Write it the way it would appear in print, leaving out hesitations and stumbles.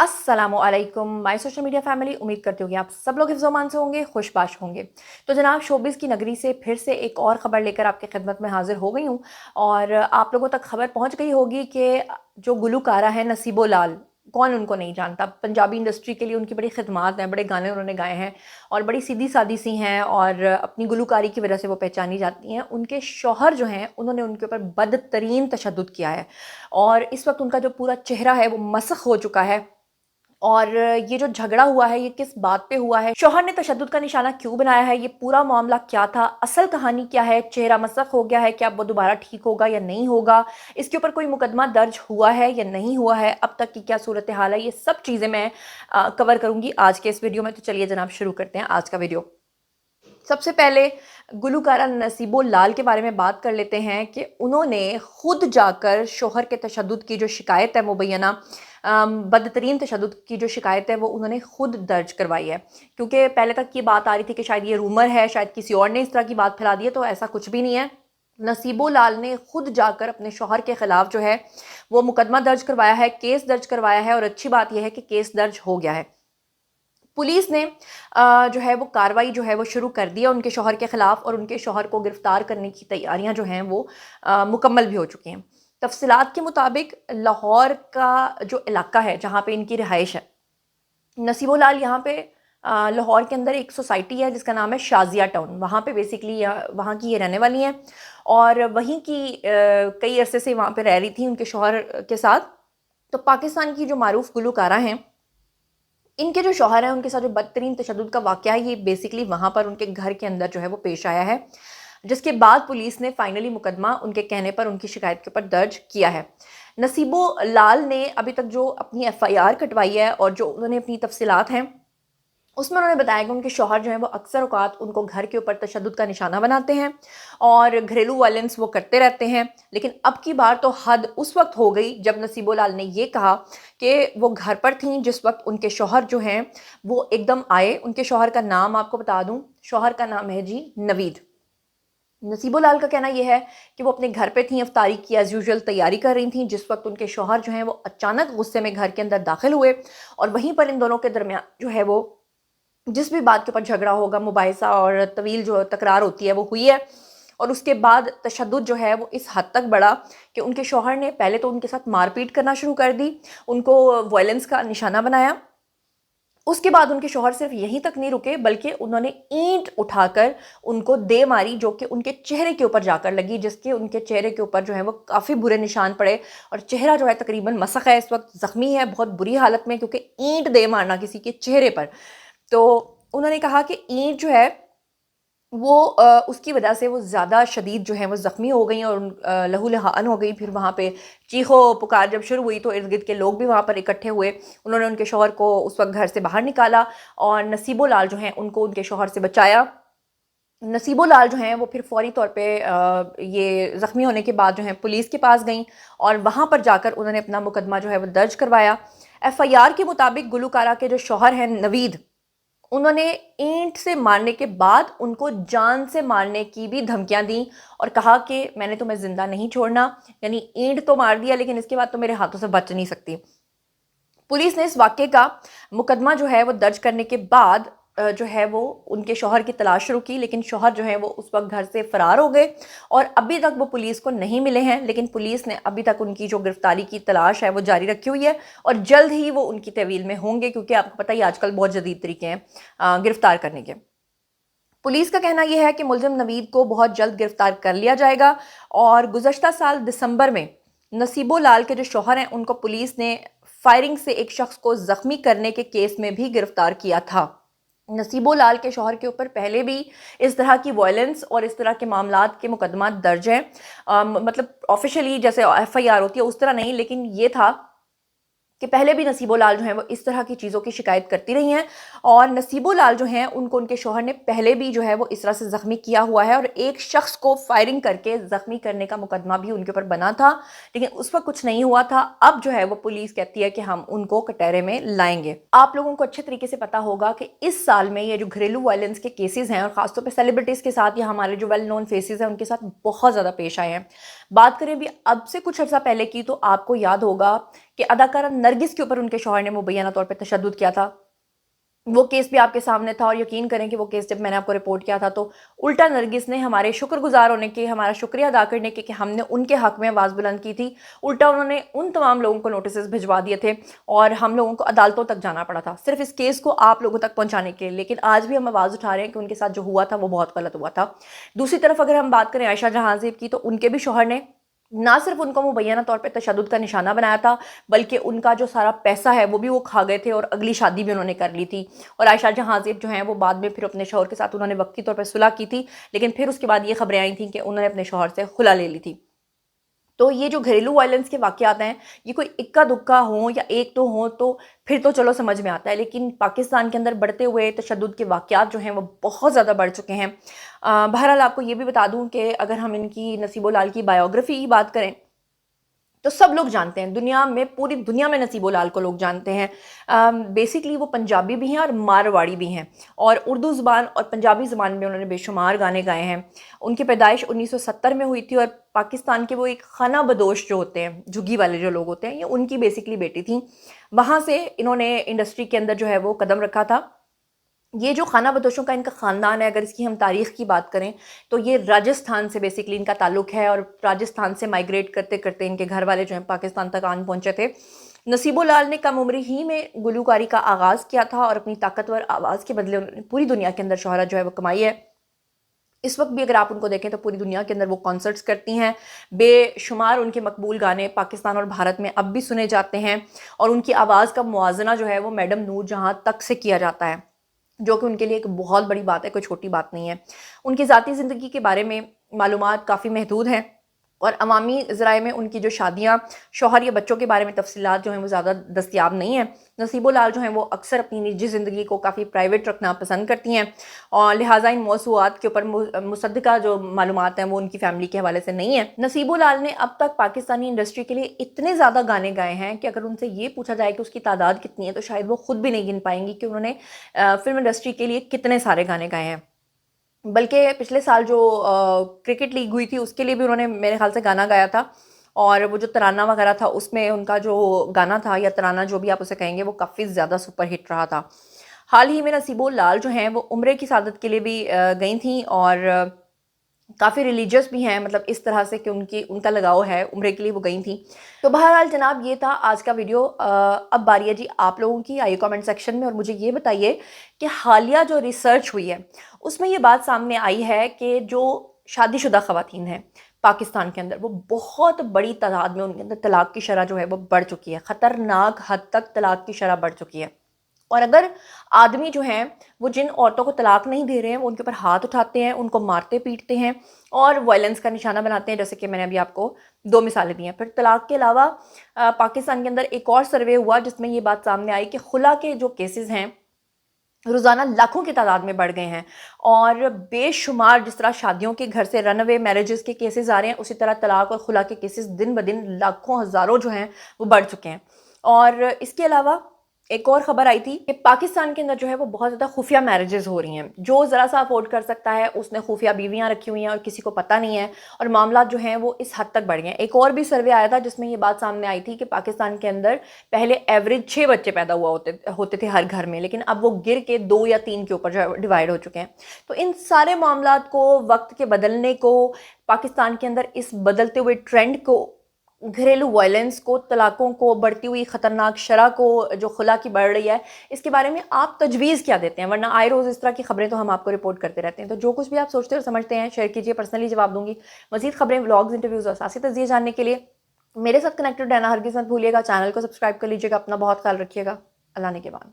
अस्सलामुअलैकुम my social media family. उम्मीद करती हूँ कि आप सब लोग हिफ्ज़-ओ-अमान से होंगे, खुशबाश होंगे। तो जनाब, शोबिज़ की नगरी से फिर से एक और ख़बर लेकर आपकी खिदमत में हाज़िर हो गई हूँ और आप लोगों तक ख़बर पहुँच गई होगी कि जो गुलकारा है नसीबो लाल, कौन उनको नहीं जानता। पंजाबी इंडस्ट्री के लिए उनकी बड़ी खिदमात हैं, बड़े गाने उन्होंने गाए हैं और बड़ी सीधी-सादी सी हैं और अपनी गुलकारी की वजह से वो पहचानी जाती हैं। उनके शौहर जो हैं, उन्होंने उनके ऊपर बदतरीन तशद्दुद किया है और इस वक़्त उनका जो पूरा चेहरा है वो मसख़ हो चुका है। और ये जो झगड़ा हुआ है ये किस बात पे हुआ है, शौहर ने तशद्दुद का निशाना क्यों बनाया है, ये पूरा मामला क्या था, असल कहानी क्या है, चेहरा मसख हो गया है, क्या वो दोबारा ठीक होगा या नहीं होगा, इसके ऊपर कोई मुकदमा दर्ज हुआ है या नहीं हुआ है, अब तक की क्या सूरत हाल है, ये सब चीज़ें मैं कवर करूँगी आज के इस वीडियो में। तो चलिए जनाब, शुरू करते हैं आज का वीडियो। सबसे पहले गुलकारा नसीबो लाल के बारे में बात कर लेते हैं कि उन्होंने खुद जाकर शोहर के तशद्दुद की जो शिकायत है मुबैना बदतरीन तशद्दुद की जो शिकायत है वो उन्होंने खुद दर्ज करवाई है। क्योंकि पहले तक ये बात आ रही थी कि शायद ये रूमर है, शायद किसी और ने इस तरह की बात फैला दी है, तो ऐसा कुछ भी नहीं है। नसीबो लाल ने खुद जाकर अपने शौहर के ख़िलाफ़ जो है वो मुकदमा दर्ज करवाया है, केस दर्ज करवाया है और अच्छी बात यह है कि केस दर्ज हो गया है। पुलिस ने जो है वो कार्रवाई जो है वो शुरू कर दी है उनके शौहर के ख़िलाफ़ और उनके शौहर को गिरफ़्तार करने की तैयारियां जो हैं वो मुकम्मल भी हो चुकी हैं। तफ़सीलात के मुताबिक लाहौर का जो इलाका है जहाँ पे इनकी रिहाइश है, नसीबो लाल यहाँ पे लाहौर के अंदर एक सोसाइटी है जिसका नाम है शाज़िया टाउन। वहाँ पे बेसिकली वहाँ की ये रहने वाली हैं और वहीं की कई अरसे से वहाँ पे रह रही थी उनके शौहर के साथ। तो पाकिस्तान की जो मारूफ गुलकारा हैं, इनके जो शौहर हैं उनके साथ जो बदतरीन तशद्दुद का वाक़या है ये बेसिकली वहाँ पर उनके घर के अंदर जो है वो पेश आया है, जिसके बाद पुलिस ने फाइनली मुकदमा उनके कहने पर उनकी शिकायत के ऊपर दर्ज किया है। नसीबो लाल ने अभी तक जो अपनी एफआईआर कटवाई है और जो उन्होंने अपनी तफसीलात हैं उसमें उन्होंने बताया कि उनके शौहर जो हैं वो अक्सर औक़ात उनको घर के ऊपर तशद्दुद का निशाना बनाते हैं और घरेलू वायलेंस वो करते रहते हैं। लेकिन अब की बार तो हद उस वक्त हो गई जब नसीबो लाल ने ये कहा कि वो घर पर थीं जिस वक्त उनके शौहर जो हैं वो एकदम आए। उनके शौहर का नाम आपको बता दूं, शौहर का नाम है जी नवीद। नसीबो लाल का कहना यह है कि वो अपने घर पे थी, इफ्तारी की एज़ यूजुअल तैयारी कर रही थी, जिस वक्त उनके शौहर जो हैं वो अचानक गुस्से में घर के अंदर दाखिल हुए और वहीं पर इन दोनों के दरमियान जो है वो जिस भी बात के ऊपर झगड़ा होगा, मुबाहिसा और तवील जो तकरार होती है वो हुई है। और उसके बाद तशद्दुद जो है वो इस हद तक बढ़ा कि उनके शौहर ने पहले तो उनके साथ मारपीट करना शुरू कर दी, उनको वायलेंस का निशाना बनाया। उसके बाद उनके शौहर सिर्फ यहीं तक नहीं रुके बल्कि उन्होंने ईंट उठाकर उनको दे मारी, जो कि उनके चेहरे के ऊपर जाकर लगी, जिसके उनके चेहरे के ऊपर जो है वो काफ़ी बुरे निशान पड़े और चेहरा जो है तकरीबन मसख है, इस वक्त ज़ख्मी है बहुत बुरी हालत में, क्योंकि ईंट दे मारना किसी के चेहरे पर। तो उन्होंने कहा कि ईंट जो है वो उसकी वजह से वो ज़्यादा शदीद जो है वो ज़ख्मी हो गई और लहूलुहान हो गई। फिर वहाँ पे चीखो पुकार जब शुरू हुई तो इर्द गिर्द के लोग भी वहाँ पर इकट्ठे हुए। उन्होंने उनके शौहर को उस वक्त घर से बाहर निकाला और नसीबो लाल जो हैं उनको उनके शौहर से बचाया। नसीबो लाल जो हैं वो फिर फौरी तौर पे ये ज़ख्मी होने के बाद जो है पुलिस के पास गई और वहाँ पर जाकर उन्होंने अपना मुकदमा जो है वो दर्ज करवाया। एफआईआर के मुताबिक गुलकारा के जो शौहर हैं नवीद, उन्होंने ईंट से मारने के बाद उनको जान से मारने की भी धमकियां दी और कहा कि मैंने तुम्हें जिंदा नहीं छोड़ना, यानी ईंट तो मार दिया लेकिन इसके बाद तो मेरे हाथों से बच नहीं सकती। पुलिस ने इस वाक़े का मुकदमा जो है वो दर्ज करने के बाद जो है वो उनके शौहर की तलाश शुरू की, लेकिन शौहर जो है वो उस वक्त घर से फ़रार हो गए और अभी तक वो पुलिस को नहीं मिले हैं। लेकिन पुलिस ने अभी तक उनकी जो गिरफ्तारी की तलाश है वो जारी रखी हुई है और जल्द ही वो उनकी तहवील में होंगे, क्योंकि आपको पता ही आजकल बहुत जदीद तरीके हैं गिरफ्तार करने के। पुलिस का कहना यह है कि मुलजिम नवीद को बहुत जल्द गिरफ्तार कर लिया जाएगा और गुज़श्ता साल दिसंबर में नसीबो लाल के जो शौहर हैं उनको पुलिस ने फायरिंग से एक शख्स को ज़ख्मी करने के केस में भी गिरफ्तार किया था। नसीबो लाल के शौहर के ऊपर पहले भी इस तरह की वायलेंस और इस तरह के मामलात के मुकदमा दर्ज हैं। मतलब ऑफिशियली जैसे एफआईआर होती है उस तरह नहीं, लेकिन ये था कि पहले भी नसीबो लाल जो हैं वो इस तरह की चीज़ों की शिकायत करती रही हैं और नसीबो लाल जो हैं उनको उनके शौहर ने पहले भी जो है वो इस तरह से ज़ख्मी किया हुआ है और एक शख्स को फायरिंग करके ज़ख्मी करने का मुकदमा भी उनके ऊपर बना था, लेकिन उस वक्त कुछ नहीं हुआ था। अब जो है वो पुलिस कहती है कि हम उनको कटहरे में लाएंगे। आप लोगों को अच्छे तरीके से पता होगा कि इस साल में ये जो घरेलू वायलेंस के केसेस हैं और ख़ासतौर पर सेलिब्रिटीज़ के साथ या हमारे जो वेल नोन फेसेस हैं उनके साथ बहुत ज़्यादा पेश आए हैं। बात करें भी अब से कुछ अर्सा पहले की, तो आपको याद होगा कि अदाकारा नरगिस के ऊपर उनके शौहर ने मुबैना तौर पर तशद्दुद किया था। वो केस भी आपके सामने था, और यकीन करें कि वो केस जब मैंने आपको रिपोर्ट किया था तो उल्टा नरगिस ने हमारे शुक्रगुजार होने के, हमारा शुक्रिया अदा करने के कि हमने उनके हक में आवाज़ बुलंद की थी, उल्टा उन्होंने उन तमाम लोगों को नोटिस भिजवा दिए थे और हम लोगों को अदालतों तक जाना पड़ा था सिर्फ इस केस को आप लोगों तक पहुंचाने के लिए। लेकिन आज भी हम आवाज़ उठा रहे हैं कि उनके साथ जो हुआ था वो बहुत गलत हुआ था। दूसरी तरफ अगर हम बात करें आयशा जहां ज़ेब की, तो उनके भी शौहर ने ना सिर्फ उनको मुबैना तौर पे तशद्दुद का निशाना बनाया था, बल्कि उनका जो सारा पैसा है वो भी वो खा गए थे और अगली शादी भी उन्होंने कर ली थी। और आयशा जहां ज़ेब जो हैं वो बाद में फिर अपने शौहर के साथ उन्होंने वक्ती तौर पर सुलह की थी, लेकिन फिर उसके बाद ये खबरें आई थी कि उन्होंने अपने शौहर से खुला ले ली थी। तो ये जो घरेलू वायलेंस के वाक़यात हैं, ये कोई इक्का दुक्का हों या एक तो हों तो फिर तो चलो समझ में आता है, लेकिन पाकिस्तान के अंदर बढ़ते हुए तशद्दुद के वाक़यात जो हैं वो बहुत ज़्यादा बढ़ चुके हैं। बहरहाल आपको ये भी बता दूं कि अगर हम इनकी नसीबो लाल की बायोग्राफ़ी की बात करें तो सब लोग जानते हैं, दुनिया में, पूरी दुनिया में नसीबो लाल को लोग जानते हैं। बेसिकली वो पंजाबी भी हैं और मारवाड़ी भी हैं, और उर्दू ज़ुबान और पंजाबी ज़ुबान में उन्होंने बेशुमार गाने गाए हैं। उनकी पैदाइश 1970 में हुई थी, और पाकिस्तान के वो एक खाना बदोश जो होते हैं, झुग्गी वाले जो लोग होते हैं, ये उनकी बेसिकली बेटी थी। वहाँ से इन्होंने इंडस्ट्री के अंदर जो है वो कदम रखा था। ये जो खाना बदोशों का इनका ख़ानदान है, अगर इसकी हम तारीख़ की बात करें तो ये राजस्थान से बेसिकली इनका ताल्लुक़ है, और राजस्थान से माइग्रेट करते करते इनके घर वाले जो हैं पाकिस्तान तक आन पहुँचे थे। नसीबो लाल ने कम उम्र ही में गुलूकारी का आगाज़ किया था, और अपनी ताकतवर आवाज़ के बदले उन्होंने पूरी दुनिया के अंदर शोहरत जो है वो कमाई है। इस वक्त भी अगर आप उनको देखें तो पूरी दुनिया के अंदर वो कॉन्सर्ट्स करती हैं। बेशुमार उनके मकबूल गाने पाकिस्तान और भारत में अब भी सुने जाते हैं, और उनकी आवाज़ का मुआजना जो है वो मैडम नूर जहाँ तक से किया जाता है, जो कि उनके लिए एक बहुत बड़ी बात है, कोई छोटी बात नहीं है। उनकी ज़ाती ज़िंदगी के बारे में मालूमात काफ़ी महदूद हैं, और अवामी ज़राए में उनकी जो शादियाँ, शौहर या बच्चों के बारे में तफसीलात जो हैं वो ज़्यादा दस्तयाब नहीं है। नसीबो लाल जो हैं वो अक्सर अपनी निजी ज़िंदगी को काफ़ी प्राइवेट रखना पसंद करती हैं, और लिहाजा इन मौसूआत के ऊपर मुसद्दका जो मालूमात हैं वो उनकी फ़ैमिली के हवाले से नहीं है। नसीबो लाल ने अब तक पाकिस्तानी इंडस्ट्री के लिए इतने ज़्यादा गाने गाए हैं कि अगर उनसे ये पूछा जाए कि उसकी तादाद कितनी है तो शायद वो खुद भी नहीं गिन पाएंगी कि उन्होंने फ़िल्म इंडस्ट्री के लिए कितने सारे गाने गाए हैं। बल्कि पिछले साल जो क्रिकेट लीग हुई थी उसके लिए भी उन्होंने मेरे ख्याल से गाना गाया था, और वो जो तराना वगैरह था उसमें उनका जो गाना था, या तराना जो भी आप उसे कहेंगे, वो काफ़ी ज़्यादा सुपर हिट रहा था। हाल ही में नसीबो लाल जो हैं वो उम्रे की सादत के लिए भी गई थी, और काफ़ी रिलीजियस भी हैं, मतलब इस तरह से कि उनका लगाव है, उम्रे के लिए वो गई थी। तो बहरहाल जनाब ये था आज का वीडियो। अब बारी है जी आप लोगों की, आइए कमेंट सेक्शन में और मुझे ये बताइए कि हालिया जो रिसर्च हुई है उसमें ये बात सामने आई है कि जो शादीशुदा ख़वातीन हैं पाकिस्तान के अंदर, वो बहुत बड़ी तादाद में उनके अंदर तलाक की शरह जो है वो बढ़ चुकी है, ख़तरनाक हद तक तलाक की शरह बढ़ चुकी है। और अगर आदमी जो हैं वो जिन औरतों को तलाक नहीं दे रहे हैं वो उनके ऊपर हाथ उठाते हैं, उनको मारते पीटते हैं और वायलेंस का निशाना बनाते हैं, जैसे कि मैंने अभी आपको 2 मिसालें दी हैं। फिर तलाक के अलावा पाकिस्तान के अंदर एक और सर्वे हुआ जिसमें ये बात सामने आई कि खुला के जो केसेस हैं रोज़ाना लाखों की तादाद में बढ़ गए हैं, और बेशुमार जिस तरह शादियों के घर से रनअवे मैरिजेस के केसेस आ रहे हैं, उसी तरह तलाक और खुला के केसेस दिन ब दिन लाखों हज़ारों जो हैं वो बढ़ चुके हैं। और इसके अलावा एक और ख़बर आई थी कि पाकिस्तान के अंदर जो है वो बहुत ज़्यादा खुफिया मैरिजेस हो रही हैं। जो ज़रा सा अफोर्ड कर सकता है उसने खुफिया बीवियाँ रखी हुई हैं और किसी को पता नहीं है, और मामला जो हैं वो इस हद तक बढ़ गए हैं। एक और भी सर्वे आया था जिसमें ये बात सामने आई थी कि पाकिस्तान के अंदर पहले एवरेज 6 बच्चे पैदा होते थे हर घर में, लेकिन अब वो गिर के 2 या 3 के ऊपर जो डिवाइड हो चुके हैं। तो इन सारे मामलात को, वक्त के बदलने को, पाकिस्तान के अंदर इस बदलते हुए ट्रेंड को, घरेलू वायलेंस को, तलाकों को, बढ़ती हुई ख़तरनाक शरह को जो खुला की बढ़ रही है, इसके बारे में आप तजवीज़ क्या देते हैं? वरना आए रोज़ इस तरह की खबरें तो हम आपको रिपोर्ट करते रहते हैं। तो जो कुछ भी आप सोचते और समझते हैं शेयर कीजिए, पर्सनली जवाब दूंगी। मज़ीद खबरें, व्लॉग्स, इंटरव्यूज़ और सियासी तज़्ज़िये जानने के लिए मेरे साथ कनेक्टेड रहना हरगिज़ मत भूलिएगा। चैनल को सब्सक्राइब कर लीजिएगा। अपना बहुत ख्याल रखिएगा। अल्लाह ने के बाद।